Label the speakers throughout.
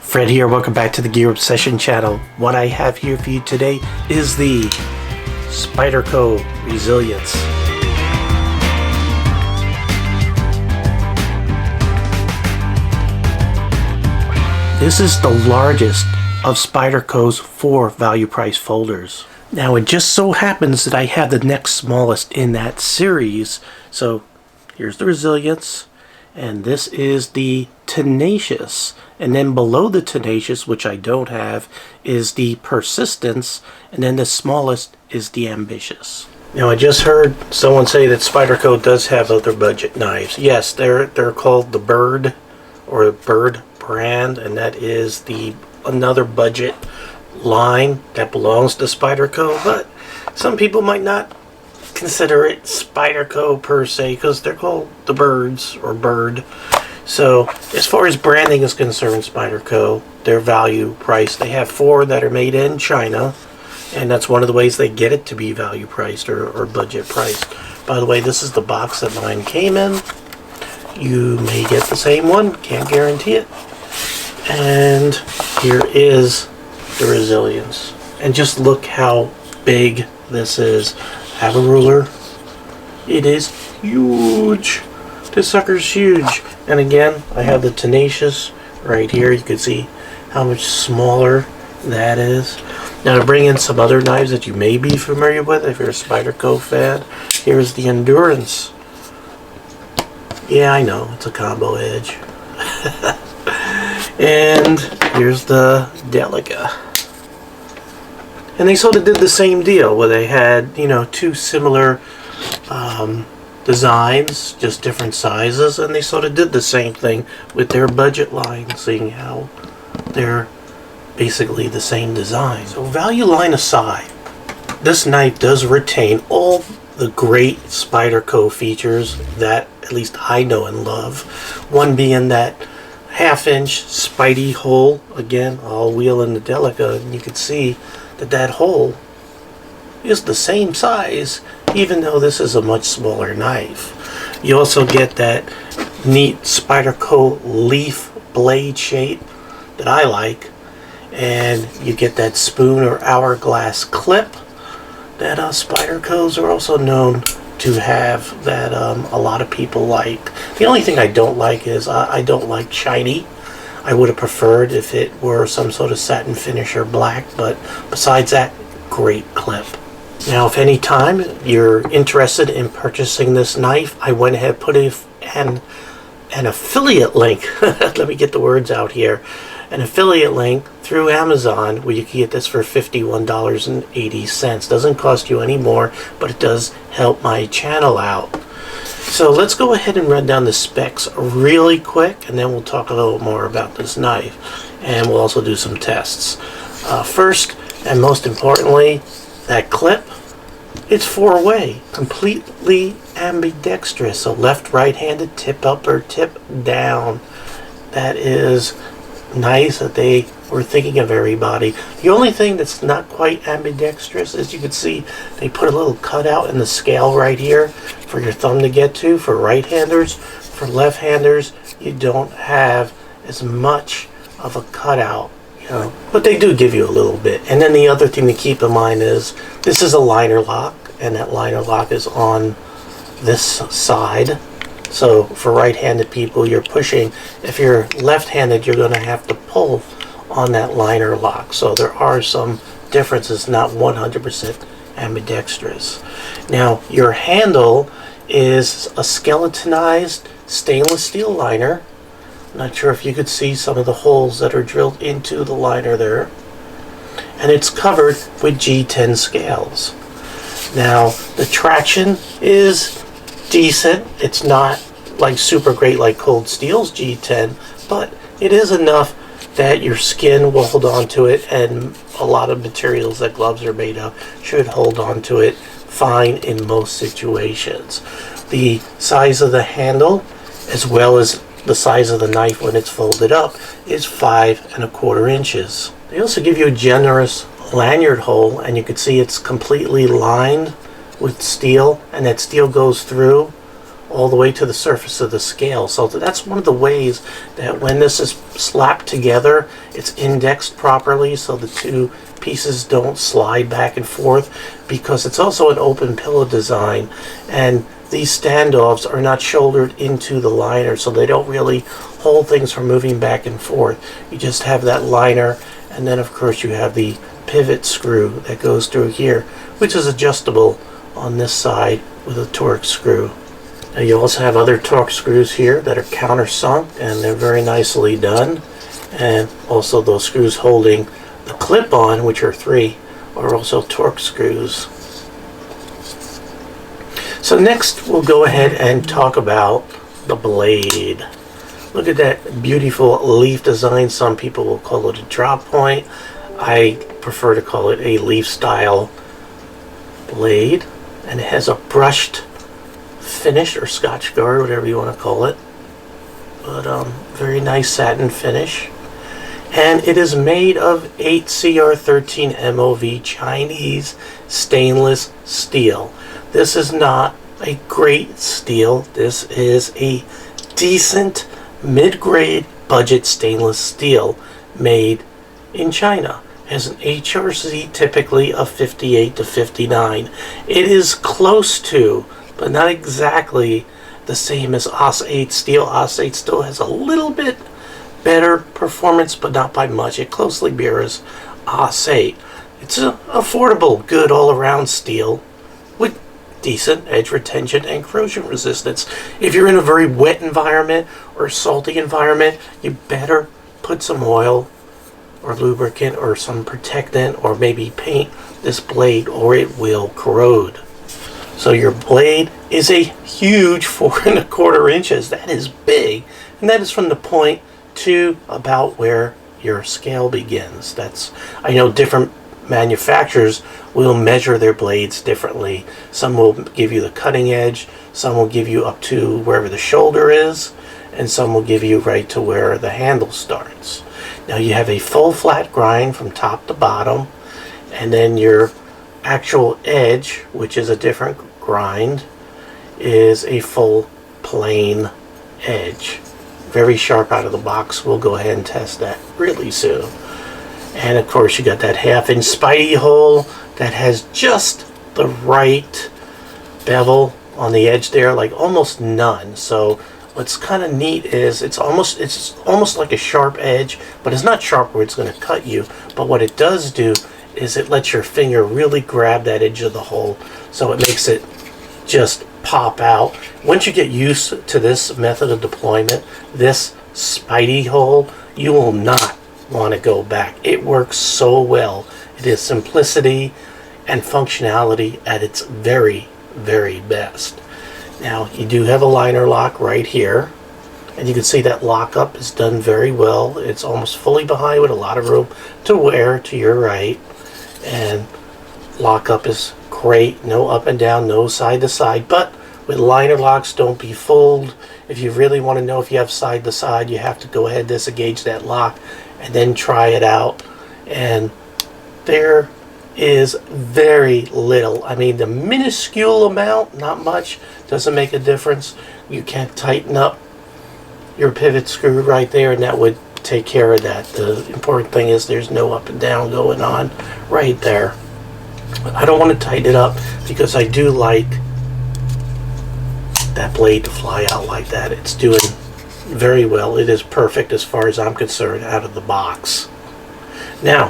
Speaker 1: Fred here, welcome back to the Gear Obsession channel. What I have here for you today is the SPYDERCO Resilience. This is the largest of SPYDERCO's 4 value price folders. Now it just so happens that I have the next smallest in that series. So here's the Resilience, and this is the Tenacious, and then below the Tenacious, which I don't have, is the Persistence, and then the smallest is the Ambitious. Now I just heard someone say that SPYDERCO does have other budget knives. Yes, they're called the Broard or Bird brand, and that is another budget line that belongs to SPYDERCO, but some people might not consider it SPYDERCO per se because they're called the Birds or Bird. So as far as branding is concerned, SPYDERCO, their value price, they have 4 that are made in China, and that's one of the ways they get it to be value priced or budget priced. By the way, this is the box that mine came in. You may get the same one, can't guarantee it. And here is the Resilience, and just look how big this is. I have a ruler. It is huge. This sucker's huge. And again, I have the Tenacious right here. You can see how much smaller that is. Now to bring in some other knives that you may be familiar with if you're a SPYDERCO fan, here's the Endurance. Yeah, I know, it's a combo edge. And here's the Delica. And they sort of did the same deal where they had, 2 similar designs, just different sizes, and they sort of did the same thing with their budget line, seeing how they're basically the same design. So value line aside, this knife does retain all the great SPYDERCO features that at least I know and love. One being that 1/2-inch Spidey hole. Again, I'll wheel in the Delica and you can see that hole is the same size, even though this is a much smaller knife. You also get that neat SPYDERCO leaf blade shape that I like, and you get that spoon or hourglass clip that SPYDERCOs are also known to have, that a lot of people like. The only thing I don't like is I don't like shiny. I would have preferred if it were some sort of satin finish or black, but besides that, great clip. Now, if any time you're interested in purchasing this knife, I went ahead and put an affiliate link. Let me get the words out here. An affiliate link through Amazon where you can get this for $51.80. Doesn't cost you any more, but it does help my channel out. So let's go ahead and run down the specs really quick, and then we'll talk a little more about this knife, and we'll also do some tests. First and most importantly, that clip, it's 4-way, completely ambidextrous, so left, right-handed, tip up or tip down. That is nice that they were thinking of everybody. The only thing that's not quite ambidextrous is you can see they put a little cutout in the scale right here for your thumb to get to for right-handers. For left-handers, you don't have as much of a cutout, but they do give you a little bit. And then the other thing to keep in mind is this is a liner lock, and that liner lock is on this side. So for right-handed people, you're pushing. If you're left-handed, you're going to have to pull on that liner lock. So there are some differences, not 100% ambidextrous. Now, your handle is a skeletonized stainless steel liner. I'm not sure if you could see some of the holes that are drilled into the liner there. And it's covered with G10 scales. Now, the traction is decent. It's not like super great like Cold Steel's G10, but it is enough that your skin will hold on to it, and a lot of materials that gloves are made of should hold on to it fine in most situations. The size of the handle, as well as the size of the knife when it's folded up, is 5¼ inches. They also give you a generous lanyard hole, and you can see it's completely lined with steel, and that steel goes through all the way to the surface of the scale. So that's one of the ways that when this is slapped together, it's indexed properly so the two pieces don't slide back and forth, because it's also an open pillow design, and these standoffs are not shouldered into the liner, so they don't really hold things from moving back and forth. You just have that liner, and then of course you have the pivot screw that goes through here, which is adjustable on this side with a Torx screw. Now you also have other Torx screws here that are countersunk, and they're very nicely done. And also those screws holding the clip on, which are 3, are also Torx screws. So next we'll go ahead and talk about the blade. Look at that beautiful leaf design. Some people will call it a drop point. I prefer to call it a leaf style blade, and it has a brushed finish or Scotch guard, whatever you want to call it, but very nice satin finish. And it is made of 8CR13 MOV Chinese stainless steel. This is not a great steel. This is a decent mid-grade budget stainless steel made in China. It has an HRZ typically of 58 to 59. It is close to, but not exactly the same as AUS 8 steel. AUS 8 steel has a little bit better performance, but not by much. It closely mirrors AUS 8. It's an affordable, good all-around steel with decent edge retention and corrosion resistance. If you're in a very wet environment or salty environment, you better put some oil or lubricant or some protectant or maybe paint this blade, or it will corrode. So your blade is a huge 4¼ inches. That is big, and that is from the point to about where your scale begins. I know different manufacturers will measure their blades differently. Some will give you the cutting edge, some will give you up to wherever the shoulder is, and some will give you right to where the handle starts. Now you have a full flat grind from top to bottom, and then your actual edge, which is a different grind, is a full plane edge. Very sharp out of the box. We'll go ahead and test that really soon. And of course you got that 1/2-inch Spidey hole that has just the right bevel on the edge there, like almost none. So what's kind of neat is it's almost like a sharp edge, but it's not sharp where it's going to cut you. But what it does do is it lets your finger really grab that edge of the hole, so it makes it just pop out. Once you get used to this method of deployment, this Spidey hole, you will not want to go back. It works so well. It is simplicity and functionality at its very, very best. Now you do have a liner lock right here, and you can see that lockup is done very well. It's almost fully behind with a lot of room to wear to your right, and lockup is great. No up and down, no side to side. But with liner locks, don't be fooled. If you really want to know if you have side to side, you have to go ahead and disengage that lock and then try it out. And there is very little. I mean, the minuscule amount, not much, doesn't make a difference. You can tighten up your pivot screw right there, and that would take care of that. The important thing is there's no up and down going on right there. But I don't want to tighten it up because I do like that blade to fly out like that. It's doing very well. It is perfect as far as I'm concerned out of the box. Now,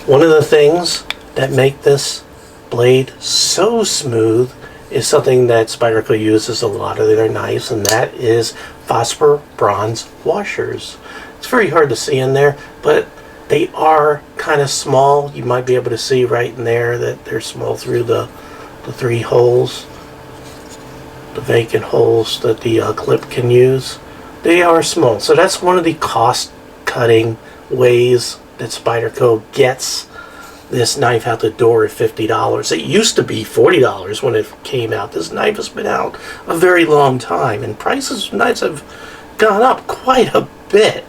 Speaker 1: one of the things that make this blade so smooth is something that SPYDERCO uses a lot of their knives, and that is phosphor bronze washers. It's very hard to see in there, but they are kind of small. You might be able to see right in there that they're small through the 3 holes, the vacant holes that the clip can use. They are small, so that's one of the cost-cutting ways that SPYDERCO gets this knife out the door at $50. It used to be $40 when it came out. This knife has been out a very long time, and prices of knives have gone up quite a bit.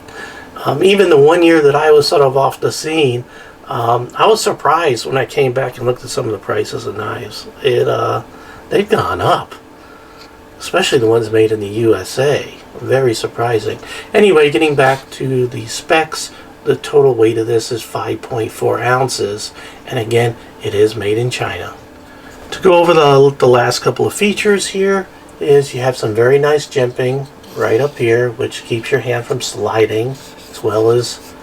Speaker 1: Even the 1 year that I was sort of off the scene, I was surprised when I came back and looked at some of the prices of knives. They've gone up. especially the ones made in the USA. Very surprising. Anyway, getting back to the specs, the total weight of this is 5.4 ounces, and again, it is made in China. To go over the last couple of features here is you have some very nice jimping right up here, which keeps your hand from sliding, as well as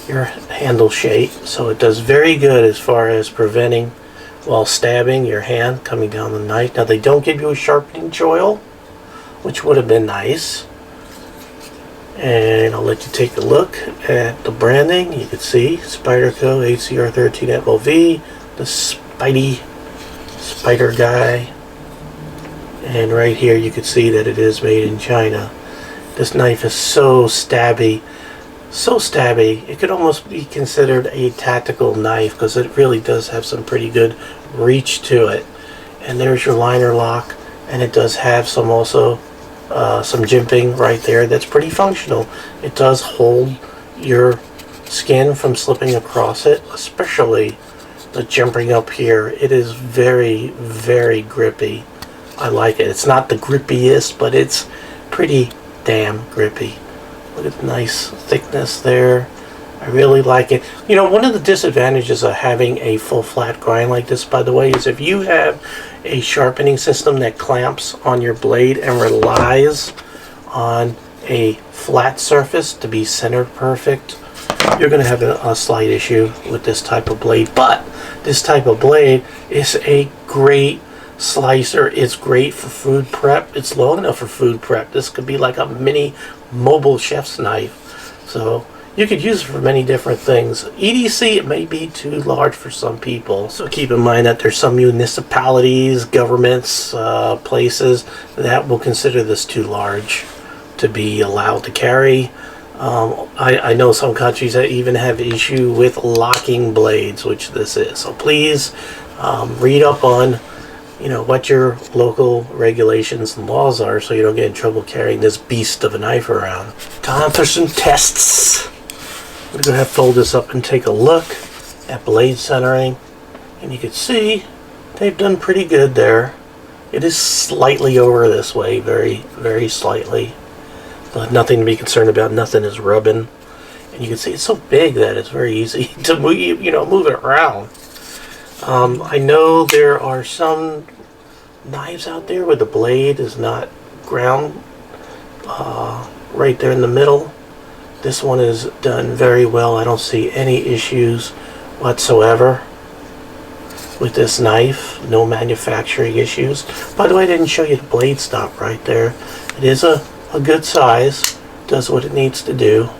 Speaker 1: your handle shape. So it does very good as far as preventing while stabbing your hand coming down the knife. Now they don't give you a sharpening choil, which would have been nice. And I'll let you take a look at the branding. You can see Spyderco HCR 13 FOV, the spider guy. And right here you can see that it is made in China. This knife is so stabby. So stabby, it could almost be considered a tactical knife because it really does have some pretty good reach to it. And there's your liner lock, and it does have some also some jimping right there that's pretty functional. It does hold your skin from slipping across it, especially the jimping up here. It is very, very grippy. I like it. It's not the grippiest, but it's pretty damn grippy. Look at the nice thickness there. I really like it. You know, one of the disadvantages of having a full flat grind like this, by the way, is if you have a sharpening system that clamps on your blade and relies on a flat surface to be centered perfect, you're going to have a slight issue with this type of blade. But this type of blade is a great slicer. It's great for food prep. It's long enough for food prep. This could be like a mini mobile chef's knife. So you could use it for many different things. EDC, it may be too large for some people. So keep in mind that there's some municipalities, governments, places that will consider this too large to be allowed to carry. I know some countries that even have issue with locking blades, which this is. So please read up on what your local regulations and laws are so you don't get in trouble carrying this beast of a knife around. Time for some tests. I'm going to go ahead and fold this up and take a look at blade centering. And you can see they've done pretty good there. It is slightly over this way, very, very slightly. But nothing to be concerned about. Nothing is rubbing. And you can see it's so big that it's very easy to move it around. I know there are some knives out there where the blade is not ground right there in the middle. This one is done very well. I don't see any issues whatsoever with this knife. No manufacturing issues. By the way, I didn't show you the blade stop right there. It is a good size. Does what it needs to do.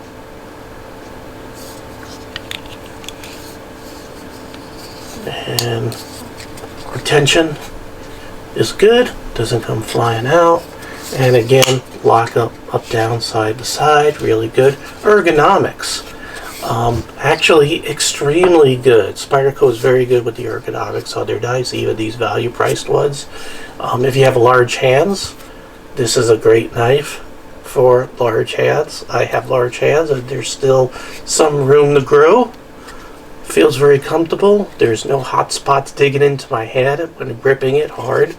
Speaker 1: And retention is good, doesn't come flying out, and again, lock up, down, side to side, really good. Ergonomics, actually extremely good. Spyderco is very good with the ergonomics on their knives, even these value priced ones. If you have large hands, this is a great knife for large hands. I have large hands and there's still some room to grow. Feels very comfortable. There's no hot spots digging into my head when gripping it hard.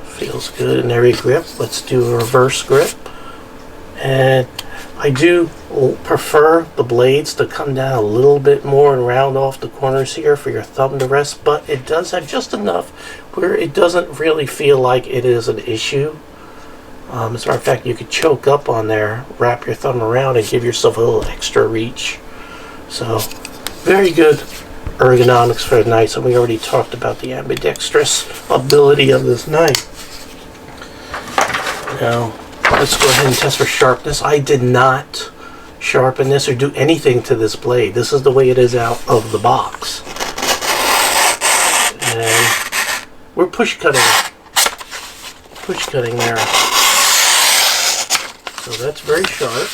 Speaker 1: Feels good in every grip. Let's do a reverse grip. And I do prefer the blades to come down a little bit more and round off the corners here for your thumb to rest, but it does have just enough where it doesn't really feel like it is an issue. As a matter of fact, you could choke up on there, wrap your thumb around, and give yourself a little extra reach. So, very good ergonomics for the knife, and we already talked about the ambidextrous ability of this knife. Now, let's go ahead and test for sharpness. I did not sharpen this or do anything to this blade. This is the way it is out of the box. And we're push cutting there. So that's very sharp.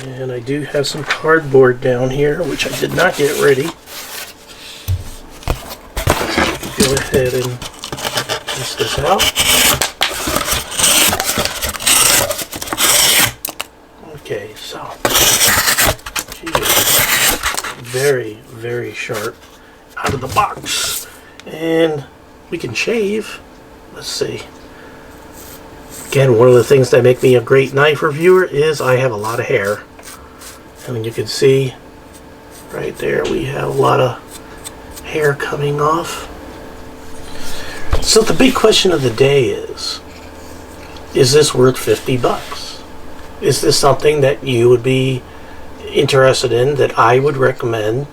Speaker 1: And I do have some cardboard down here, which I did not get ready. Go ahead and test this out. Okay, so she is very, very sharp out of the box. And we can shave. Let's see. Again, one of the things that make me a great knife reviewer is I have a lot of hair. And you can see right there we have a lot of hair coming off. So the big question of the day is this worth 50 bucks? Is this something that you would be interested in, that I would recommend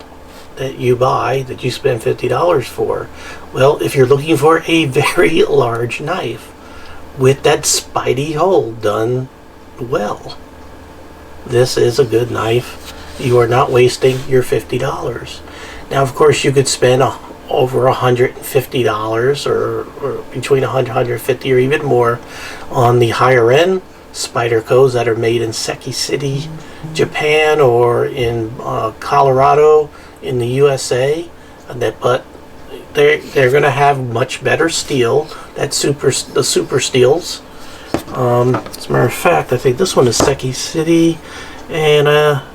Speaker 1: that you buy, that you spend $50 for? Well, if you're looking for a very large knife with that Spidey hole done well, this is a good knife. You are not wasting your $50. Now, of course, you could spend over $150 or between $150 or even more on the higher end Spydercos that are made in Seki City, Japan, or in Colorado in the USA. But they're going to have much better steel. That's the super steels. As a matter of fact, I think this one is Seki City, and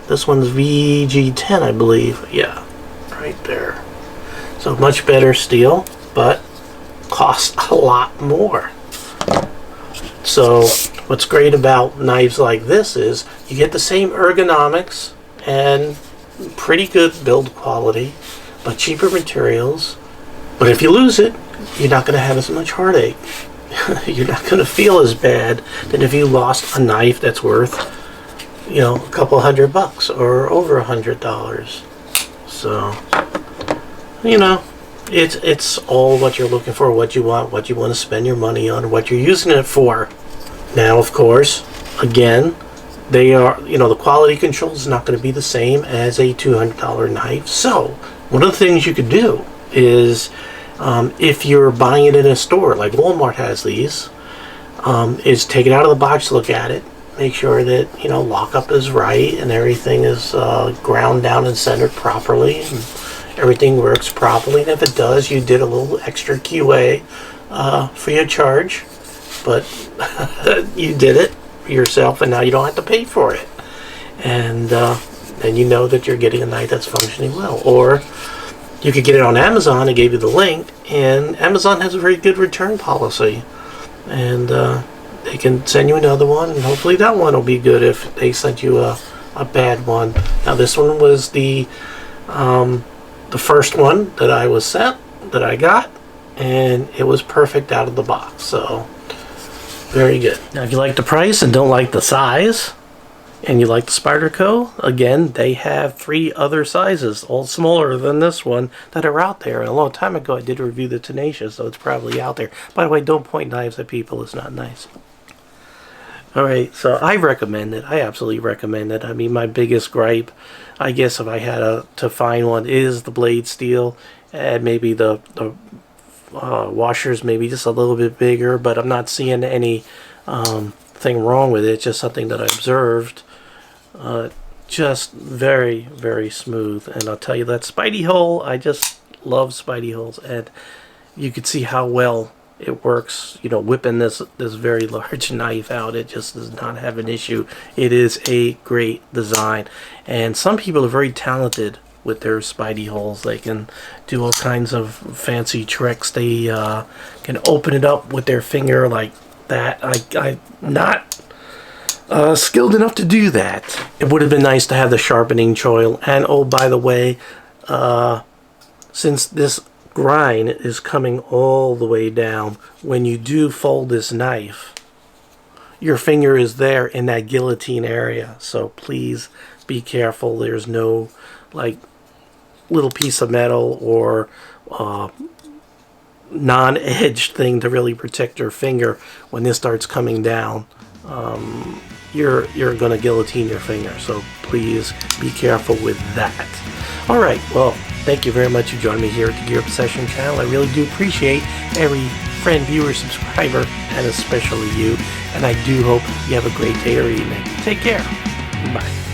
Speaker 1: this one's VG10, I believe. Yeah, right there. So much better steel, but costs a lot more. So what's great about knives like this is you get the same ergonomics and pretty good build quality, but cheaper materials. But if you lose it, you're not going to have as much heartache. You're not going to feel as bad than if you lost a knife that's worth, you know, a couple $100 or over $100. So, you know, it's all what you're looking for, what you want to spend your money on, what you're using it for. Now, of course, again, they are, you know, the quality control is not going to be the same as a $200 knife. So, one of the things you could do is, if you're buying it in a store, like Walmart has these, is take it out of the box, look at it, make sure that, you know, lockup is right and everything is ground down and centered properly, and everything works properly. And if it does, you did a little extra QA free of charge, but you did it yourself, and now you don't have to pay for it. And then you know that you're getting a knife that's functioning well. Or you could get it on Amazon. I gave you the link, and Amazon has a very good return policy, and they can send you another one, and hopefully that one will be good if they sent you a bad one. Now, this one was the first one that I was sent, that I got, and it was perfect out of the box. So very good. Now, if you like the price and don't like the size, and you like the Spyderco, again, they have 3 other sizes, all smaller than this one, that are out there. And a long time ago, I did review the Tenacious, so it's probably out there. By the way, don't point knives at people. It's not nice. Alright, so I recommend it. I absolutely recommend it. I mean, my biggest gripe, I guess, if I had to find one, is the blade steel. And maybe the washers maybe just a little bit bigger, but I'm not seeing any thing wrong with it. It's just something that I observed. Just very, very smooth. And I'll tell you, that Spidey hole, I just love Spidey holes, and you could see how well it works, you know, whipping this very large knife out. It just does not have an issue. It is a great design, and some people are very talented with their Spidey holes. They can do all kinds of fancy tricks. They can open it up with their finger like that. I'm not skilled enough to do that. It would have been nice to have the sharpening choil. And oh, by the way, since this grind is coming all the way down, when you do fold this knife, your finger is there in that guillotine area. So please be careful. There's no like little piece of metal or non-edged thing to really protect your finger. When this starts coming down, you're gonna guillotine your finger, so please be careful with that. All right, well, thank you very much for joining me here at the Gear Obsession channel. I really do appreciate every friend, viewer, subscriber, and especially you. And I do hope you have a great day or evening. Take care. Bye.